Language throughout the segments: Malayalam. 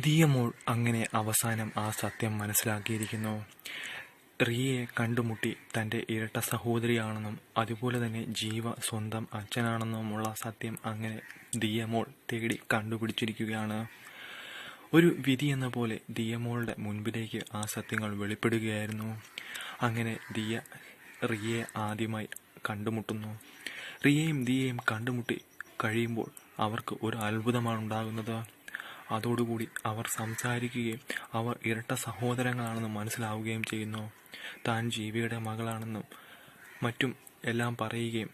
ദിയമോൾ അങ്ങനെ അവസാനം ആ സത്യം മനസ്സിലാക്കിയിരിക്കുന്നു. റിയയെ കണ്ടുമുട്ടി തൻ്റെ ഇരട്ട സഹോദരിയാണെന്നും അതുപോലെ തന്നെ ജീവ സ്വന്തം അച്ഛനാണെന്നുമുള്ള സത്യം അങ്ങനെ ദിയമോൾ തേടി കണ്ടുപിടിച്ചിരിക്കുകയാണ്. ഒരു വിധി എന്ന പോലെ ദിയമോളുടെ മുൻപിലേക്ക് ആ സത്യങ്ങൾ വെളിപ്പെടുകയായിരുന്നു. അങ്ങനെ ദിയ റിയയെ ആദ്യമായി കണ്ടുമുട്ടുന്നു. റിയയും ദിയയും കണ്ടുമുട്ടി കഴിയുമ്പോൾ അവർക്ക് ഒരു അത്ഭുതമാണ് ഉണ്ടാകുന്നത്. അതോടുകൂടി അവർ സംസാരിക്കുകയും അവർ ഇരട്ട സഹോദരങ്ങളാണെന്ന് മനസ്സിലാവുകയും ചെയ്യുന്നു. താൻ ജീവിയുടെ മകളാണെന്നും മറ്റും എല്ലാം പറയുകയും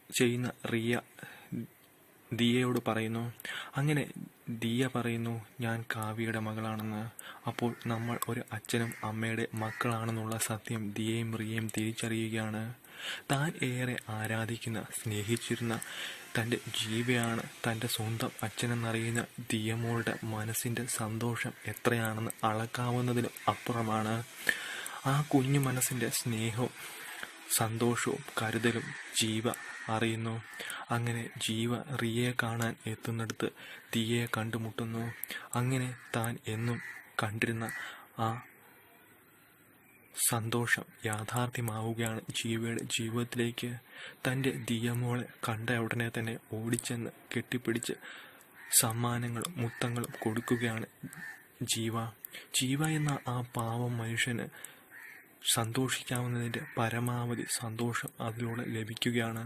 ചെയ്യുന്ന റിയ ദിയയോട് പറയുന്നു. അങ്ങനെ ദിയ പറയുന്നു, ഞാൻ കാവ്യയുടെ മകളാണെന്ന്. അപ്പോൾ നമ്മൾ ഒരു അച്ഛനും അമ്മയുടെ മക്കളാണെന്നുള്ള സത്യം ദിയയും റിയയും തിരിച്ചറിയുകയാണ്. താൻ ഏറെ ആരാധിക്കുന്ന സ്നേഹിച്ചിരുന്ന തൻ്റെ ജീവയാണ് തൻ്റെ സ്വന്തം അച്ഛനെന്നറിയുന്ന ദിയമോളുടെ മനസ്സിൻ്റെ സന്തോഷം എത്രയാണെന്ന് അളക്കാവുന്നതിനും അപ്പുറമാണ്. ആ കുഞ്ഞു മനസ്സിൻ്റെ സ്നേഹവും സന്തോഷവും കരുതലും ജീവ അറിയുന്നു. അങ്ങനെ ജീവ റിയയെ കാണാൻ എത്തുന്നിടത്ത് ദിയയെ കണ്ടുമുട്ടുന്നു. അങ്ങനെ താൻ എന്നും കണ്ടിരുന്ന ആ സന്തോഷം യാഥാർത്ഥ്യമാവുകയാണ് ജീവയുടെ ജീവിതത്തിലേക്ക്. തൻ്റെ ദിയമോളെ കണ്ട ഉടനെ തന്നെ ഓടിച്ചെന്ന് കെട്ടിപ്പിടിച്ച് സമ്മാനങ്ങളും മുത്തങ്ങളും കൊടുക്കുകയാണ് ജീവ. ജീവ എന്ന ആ പാവം മനുഷ്യന് സന്തോഷിക്കാവുന്നതിൻ്റെ പരമാവധി സന്തോഷം അതിലൂടെ ലഭിക്കുകയാണ്.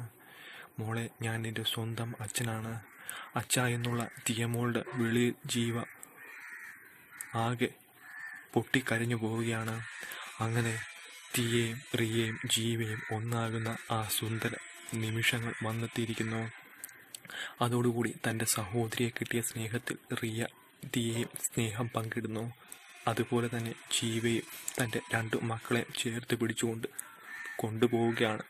മോളെ, ഞാൻ നിൻ്റെ സ്വന്തം അച്ഛനാണ്. അച്ഛ എന്നുള്ള ദിയമോളുടെ വിളിയിൽ ജീവ ആകെ പൊട്ടിക്കരഞ്ഞു പോവുകയാണ്. അങ്ങനെ ദിയയും റിയയും ജീവയും ഒന്നാകുന്ന ആ സുന്ദര നിമിഷങ്ങൾ വന്നെത്തിയിരിക്കുന്നു. അതോടുകൂടി തൻ്റെ സഹോദരിയെ കിട്ടിയ സ്നേഹത്തിൽ റിയ ദിയയും സ്നേഹം പങ്കിടുന്നു. അതുപോലെ തന്നെ ജീവയും തൻ്റെ 2 മക്കളെ ചേർത്ത് പിടിച്ചുകൊണ്ട് കൊണ്ടുപോവുകയാണ്.